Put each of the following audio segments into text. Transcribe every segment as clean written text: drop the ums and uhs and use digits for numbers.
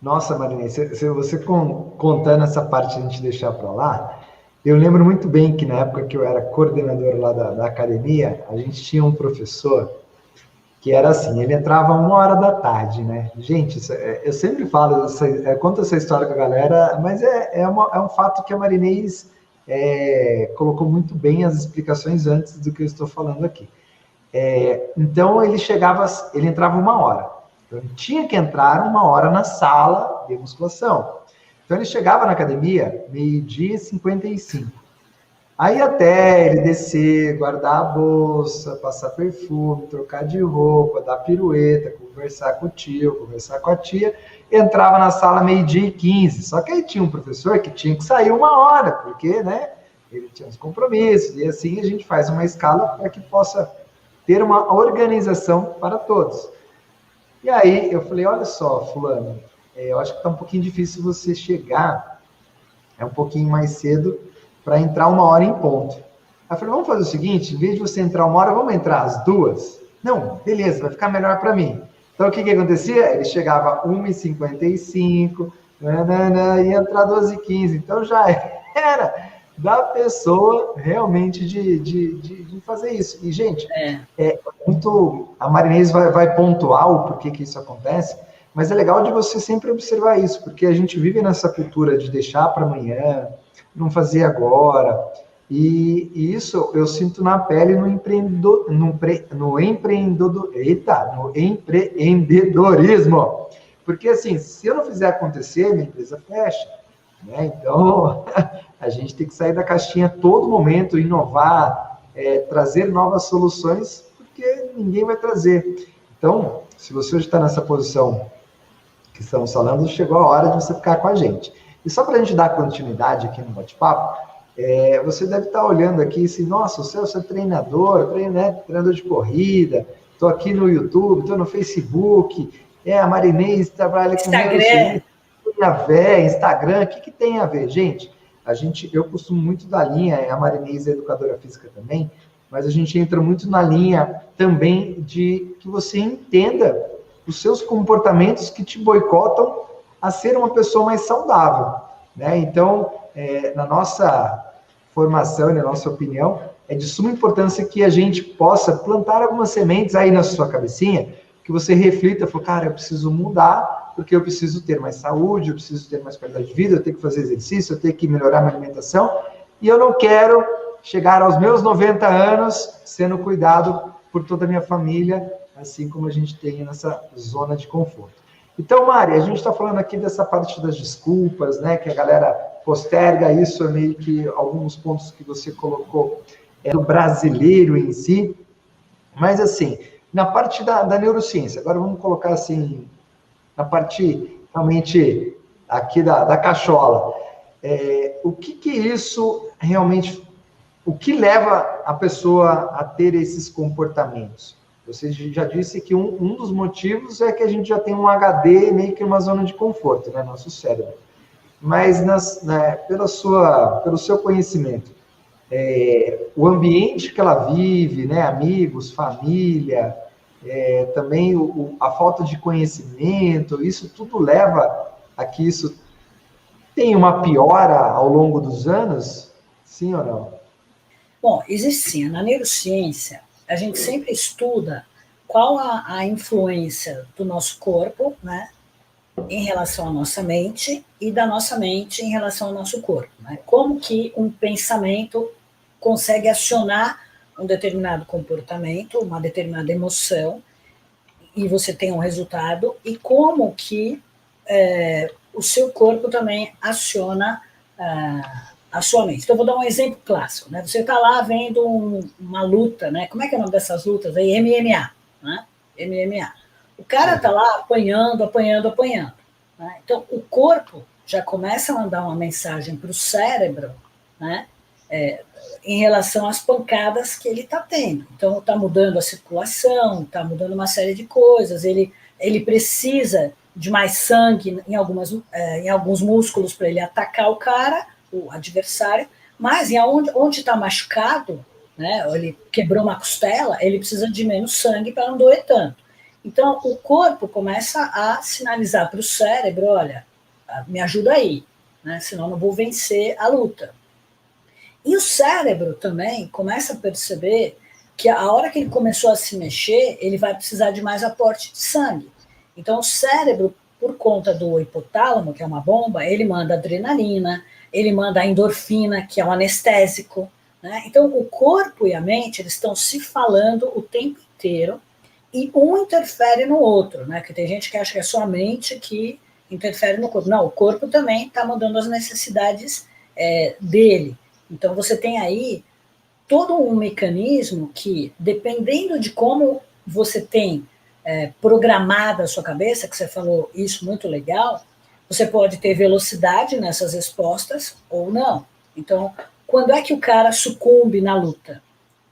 Nossa, Marinês, você contando essa parte a gente deixar para lá, eu lembro muito bem que na época que eu era coordenador lá da academia, a gente tinha um professor que era assim, ele entrava 1 hora da tarde, né? Gente, eu sempre falo, conto essa história com a galera, mas é um fato que a Marinês colocou muito bem as explicações antes do que eu estou falando aqui. Então ele entrava 1 hora. Então ele tinha que entrar 1 hora na sala de musculação. Então ele chegava na academia 12h55. Aí até ele descer, guardar a bolsa, passar perfume, trocar de roupa, dar pirueta, conversar com o tio, conversar com a tia, entrava na sala 12h15. Só que aí tinha um professor que tinha que sair 1 hora, porque, né, ele tinha os compromissos, e assim a gente faz uma escala para que possa ter uma organização para todos. E aí eu falei, olha só, fulano, eu acho que está um pouquinho difícil você chegar um pouquinho mais cedo para entrar 1 hora em ponto. Aí eu falei, vamos fazer o seguinte, em vez de você entrar 1 hora, vamos entrar às 2? Não, beleza, vai ficar melhor para mim. Então o que acontecia? Ele chegava 1h55, ia entrar 12h15. Então já era da pessoa realmente de fazer isso. E, gente, a Marinês vai pontuar o porquê que isso acontece, mas é legal de você sempre observar isso, porque a gente vive nessa cultura de deixar para amanhã, não fazer agora, e isso eu sinto na pele no empreendedorismo, porque assim, se eu não fizer acontecer, minha empresa fecha, né? Então, a gente tem que sair da caixinha a todo momento, inovar, trazer novas soluções, porque ninguém vai trazer. Então, se você hoje está nessa posição que estamos falando, chegou a hora de você ficar com a gente. E só para a gente dar continuidade aqui no bate-papo, você deve estar olhando aqui assim, nossa, você é treinador, treinador de corrida, estou aqui no YouTube, estou no Facebook, a Marinês trabalha com Instagram. Tem a ver, Instagram, o que tem a ver? Gente, eu costumo muito da linha, a Marinês é educadora física também, mas a gente entra muito na linha também de que você entenda os seus comportamentos que te boicotam a ser uma pessoa mais saudável, né? Então, na nossa formação e na nossa opinião, é de suma importância que a gente possa plantar algumas sementes aí na sua cabecinha, que você reflita, fala, cara, eu preciso mudar, porque eu preciso ter mais saúde, eu preciso ter mais qualidade de vida, eu tenho que fazer exercício, eu tenho que melhorar minha alimentação, e eu não quero chegar aos meus 90 anos sendo cuidado por toda a minha família, assim como a gente tem nessa zona de conforto. Então, Mari, a gente está falando aqui dessa parte das desculpas, né, que a galera posterga isso, é meio que alguns pontos que você colocou do brasileiro em si, mas assim, na parte da neurociência, agora vamos colocar assim, na parte realmente aqui da cachola, o que isso realmente, o que leva a pessoa a ter esses comportamentos? Você já disse que um dos motivos é que a gente já tem um HD meio que uma zona de conforto, né, nosso cérebro. Mas pelo seu conhecimento, o ambiente que ela vive, né, amigos, família, também a falta de conhecimento, isso tudo leva a que isso tenha uma piora ao longo dos anos? Sim ou não? Bom, existe sim. Na neurociência, a gente sempre estuda qual a influência do nosso corpo, né, em relação à nossa mente e da nossa mente em relação ao nosso corpo. Né? Como que um pensamento consegue acionar um determinado comportamento, uma determinada emoção, e você tem um resultado, e como que o seu corpo também aciona a sua mente. Então, vou dar um exemplo clássico. Né? Você está lá vendo uma luta, né? Como é que é o nome dessas lutas aí? MMA. Né? MMA. O cara está lá apanhando, apanhando, apanhando. Né? Então, o corpo já começa a mandar uma mensagem para o cérebro, né? Em relação às pancadas que ele está tendo. Então, está mudando a circulação, está mudando uma série de coisas, ele precisa de mais sangue em alguns músculos para ele atacar o cara, o adversário, mas onde está machucado, né, ou ele quebrou uma costela, ele precisa de menos sangue para não doer tanto. Então, o corpo começa a sinalizar para o cérebro, olha, me ajuda aí, né? Senão não vou vencer a luta. E o cérebro também começa a perceber que a hora que ele começou a se mexer, ele vai precisar de mais aporte de sangue. Então, o cérebro, por conta do hipotálamo, que é uma bomba, ele manda adrenalina, ele manda a endorfina, que é um anestésico, né? Então, o corpo e a mente, eles estão se falando o tempo inteiro e um interfere no outro, né? Que tem gente que acha que é só a mente que interfere no corpo. Não, o corpo também está mudando as necessidades dele. Então, você tem aí todo um mecanismo que, dependendo de como você tem programada a sua cabeça, que você falou isso muito legal, você pode ter velocidade nessas respostas ou não. Então, quando é que o cara sucumbe na luta?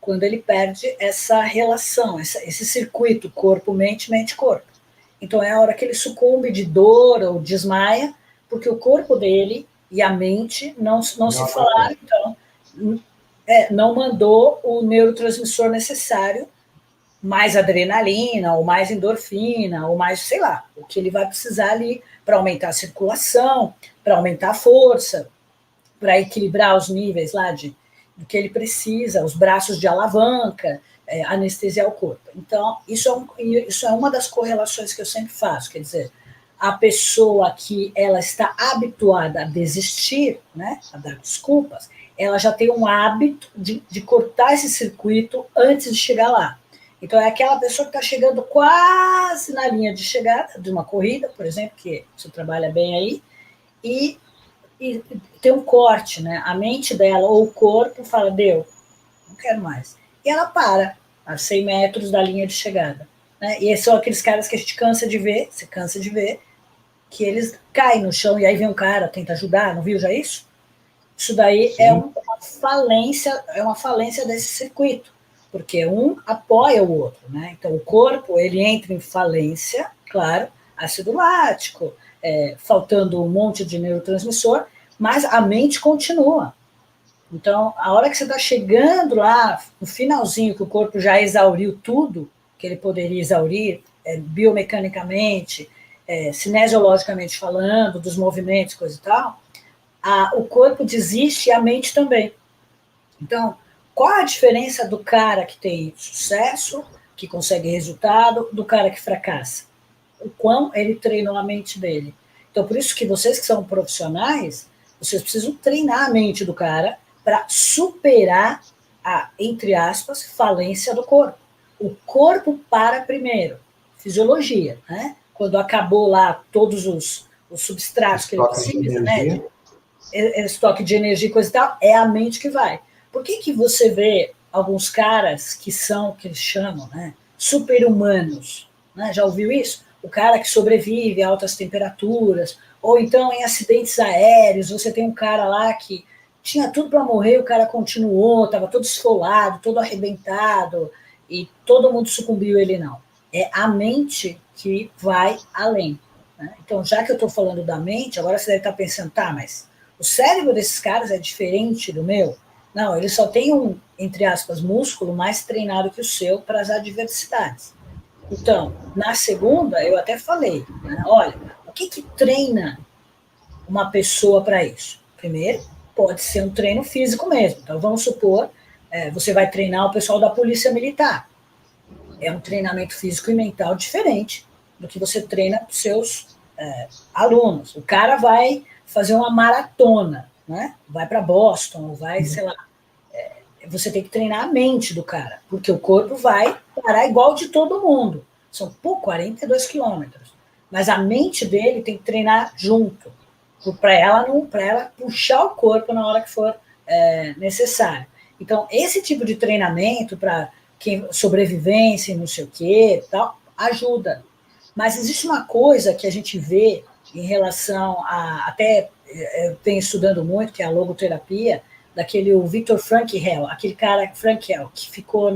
Quando ele perde essa relação, esse circuito corpo-mente, mente-corpo. Então, é a hora que ele sucumbe de dor ou desmaia, porque o corpo dele e a mente não se falaram, então não mandou o neurotransmissor necessário, mais adrenalina, ou mais endorfina, ou mais, sei lá, o que ele vai precisar ali para aumentar a circulação, para aumentar a força, para equilibrar os níveis lá do que ele precisa, os braços de alavanca, anestesiar o corpo. Então, isso é uma das correlações que eu sempre faço, quer dizer, a pessoa que ela está habituada a desistir, né, a dar desculpas, ela já tem um hábito de cortar esse circuito antes de chegar lá. Então, é aquela pessoa que está chegando quase na linha de chegada de uma corrida, por exemplo, que você trabalha bem aí, e tem um corte, né? A mente dela ou o corpo fala, deu, não quero mais. E ela para a 100 metros da linha de chegada. Né? E são aqueles caras que a gente cansa de ver, você cansa de ver, que eles caem no chão e aí vem um cara, tenta ajudar, não viu já isso? Isso daí é uma falência desse circuito, porque um apoia o outro, né? Então o corpo ele entra em falência, claro, ácido lático, faltando um monte de neurotransmissor, mas a mente continua. Então, a hora que você está chegando lá, no finalzinho, que o corpo já exauriu tudo que ele poderia exaurir, biomecanicamente, cinesiologicamente falando, dos movimentos, coisa e tal, o corpo desiste e a mente também. Então, qual a diferença do cara que tem sucesso, que consegue resultado, do cara que fracassa? O quão ele treinou a mente dele. Então, por isso que vocês que são profissionais, vocês precisam treinar a mente do cara para superar a, entre aspas, falência do corpo. O corpo para primeiro. Fisiologia, né? Quando acabou lá todos os substratos que ele precisa, né? Estoque de energia e coisa e tal, é a mente que vai. Por que você vê alguns caras que eles chamam, né? Super-humanos? Né? Já ouviu isso? O cara que sobrevive a altas temperaturas, ou então em acidentes aéreos, você tem um cara lá que tinha tudo para morrer, o cara continuou, estava todo esfolado, todo arrebentado, e todo mundo sucumbiu, ele não. É a mente que vai além. Né? Então, já que eu estou falando da mente, agora você deve estar pensando, tá, mas o cérebro desses caras é diferente do meu? Não, ele só tem um, entre aspas, músculo mais treinado que o seu para as adversidades. Então, na segunda, eu até falei, né, olha, o que treina uma pessoa para isso? Primeiro, pode ser um treino físico mesmo. Então, vamos supor, você vai treinar o pessoal da Polícia Militar. É um treinamento físico e mental diferente do que você treina para os seus alunos. O cara vai fazer uma maratona, né? Vai para Boston, vai, sei lá. Você tem que treinar a mente do cara, porque o corpo vai parar igual de todo mundo. São 42 quilômetros. Mas a mente dele tem que treinar junto, para ela puxar o corpo na hora que for necessário. Então, esse tipo de treinamento para sobrevivência e não sei o quê, tal, ajuda. Mas existe uma coisa que a gente vê em relação até eu venho estudando muito, que é a logoterapia, daquele Viktor Frankl, aquele cara Frankl, que ficou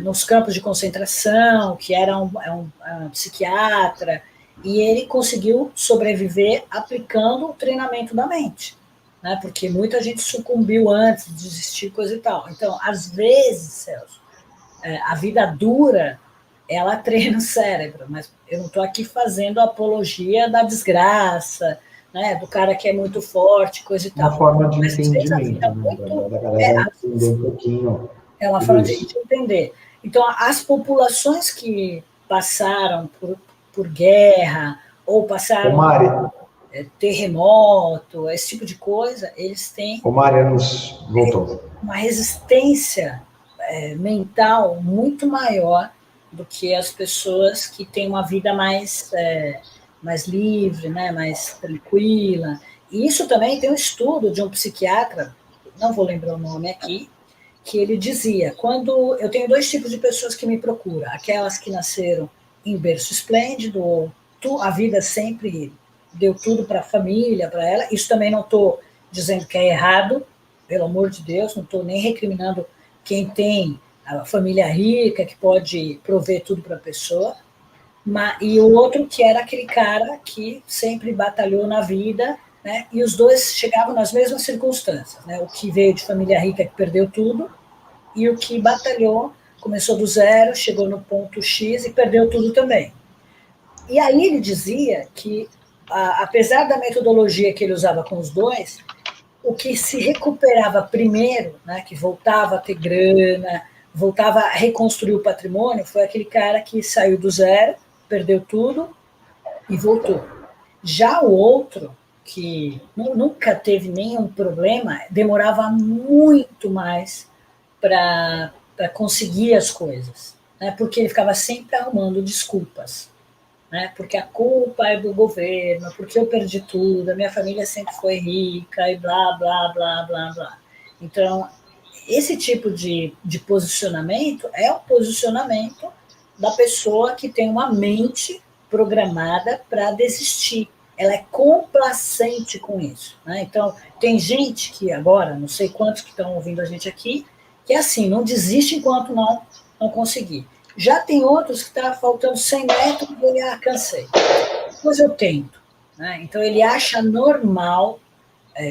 nos campos de concentração, que era um psiquiatra, e ele conseguiu sobreviver aplicando o treinamento da mente, né? Porque muita gente sucumbiu antes de desistir, coisa e tal. Então, às vezes, Celso, a vida dura ela treina o cérebro, mas eu não estou aqui fazendo apologia da desgraça, né, do cara que é muito forte, coisa e Uma tal. forma de Mas às vezes a entendimento, vida né? muito. Da galera entender um pouquinho É uma tudo forma de a isso. gente entender. Então, as populações que passaram por guerra ou Ô, passaram Mari, terremoto, esse tipo de coisa, eles têm ô, Marianos, voltou. uma resistência mental muito maior do que as pessoas que têm uma vida mais livre, né, mais tranquila. E isso também tem um estudo de um psiquiatra, não vou lembrar o nome aqui, que ele dizia, quando eu tenho dois tipos de pessoas que me procuram, aquelas que nasceram em berço esplêndido, ou a vida sempre deu tudo para a família, para ela, isso também não estou dizendo que é errado, pelo amor de Deus, não estou nem recriminando quem tem a família rica, que pode prover tudo para a pessoa, e o outro que era aquele cara que sempre batalhou na vida, né? E os dois chegavam nas mesmas circunstâncias, né? O que veio de família rica que perdeu tudo e o que batalhou, começou do zero, chegou no ponto X e perdeu tudo também. E aí ele dizia que, apesar da metodologia que ele usava com os dois, o que se recuperava primeiro, né, que voltava a ter grana, voltava a reconstruir o patrimônio, foi aquele cara que saiu do zero, perdeu tudo e voltou. Já o outro, que nunca teve nenhum problema, demorava muito mais para conseguir as coisas, né? Porque ele ficava sempre arrumando desculpas, né? Porque a culpa é do governo, porque eu perdi tudo, a minha família sempre foi rica e blá, blá, blá, blá, blá. Então, esse tipo de posicionamento é o posicionamento da pessoa que tem uma mente programada para desistir. Ela é complacente com isso, né? Então, tem gente que agora, não sei quantos que estão ouvindo a gente aqui, que é assim, não desiste enquanto não conseguir. Já tem outros que está faltando 100 metros e ele, cansei. Depois eu tento. Né? Então, ele acha normal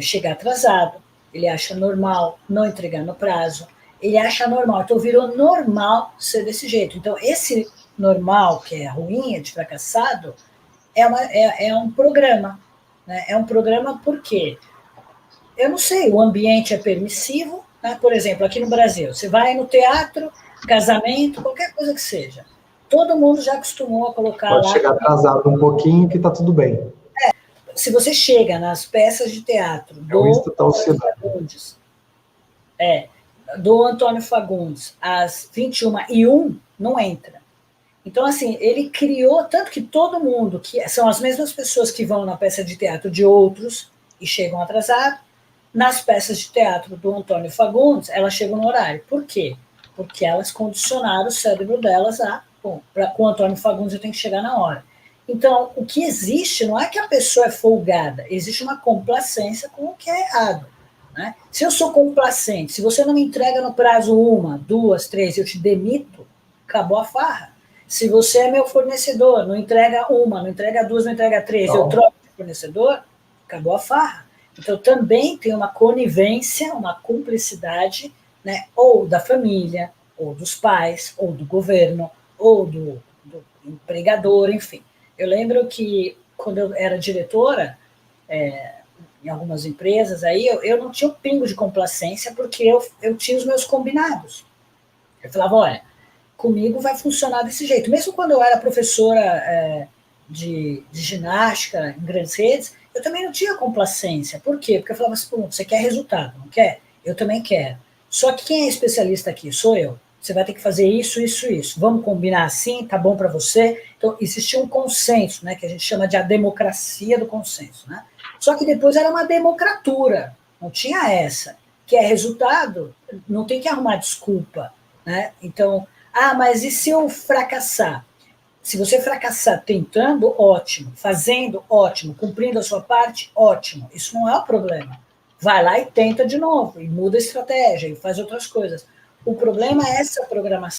chegar atrasado, ele acha normal não entregar no prazo, ele acha normal. Então, virou normal ser desse jeito. Então, esse normal, que é ruim, é de fracassado, é um programa. Né? É um programa porque, eu não sei, o ambiente é permissivo. Né? Por exemplo, aqui no Brasil, você vai no teatro, casamento, qualquer coisa que seja. Todo mundo já acostumou a colocar Pode lá. chegar atrasado um pouquinho que está tudo bem. Se você chega nas peças de teatro O Insta está oscilando. Fagundes, do Antônio Fagundes às 21h01, não entra. Então, assim, ele criou, tanto que todo mundo, que são as mesmas pessoas que vão na peça de teatro de outros e chegam atrasados, nas peças de teatro do Antônio Fagundes, elas chegam no horário. Por quê? Porque elas condicionaram o cérebro delas com o Antônio Fagundes eu tenho que chegar na hora. Então, o que existe não é que a pessoa é folgada, existe uma complacência com o que é errado. Né? Se eu sou complacente, se você não me entrega no prazo 1, 2, 3, eu te demito, acabou a farra. Se você é meu fornecedor, não entrega 1, não entrega 2, não entrega 3, eu troco de fornecedor, acabou a farra. Então, também tem uma conivência, uma cumplicidade, né, ou da família, ou dos pais, ou do governo, ou do empregador, enfim. Eu lembro que, quando eu era diretora, em algumas empresas, aí eu não tinha um pingo de complacência, porque eu tinha os meus combinados. Eu falava, olha, comigo vai funcionar desse jeito. Mesmo quando eu era professora de ginástica em grandes redes, eu também não tinha complacência. Por quê? Porque eu falava assim, você quer resultado, não quer? Eu também quero. Só que quem é especialista aqui? Sou eu. Você vai ter que fazer isso, isso, isso. Vamos combinar assim? Tá bom para você? Então, existia um consenso, né, que a gente chama de a democracia do consenso. Né? Só que depois era uma democratura. Não tinha essa. Que é resultado, não tem que arrumar desculpa. Né? Então, mas e se eu fracassar? Se você fracassar tentando, ótimo. Fazendo, ótimo. Cumprindo a sua parte, ótimo. Isso não é o problema. Vai lá e tenta de novo, e muda a estratégia, e faz outras coisas. O problema é essa programação.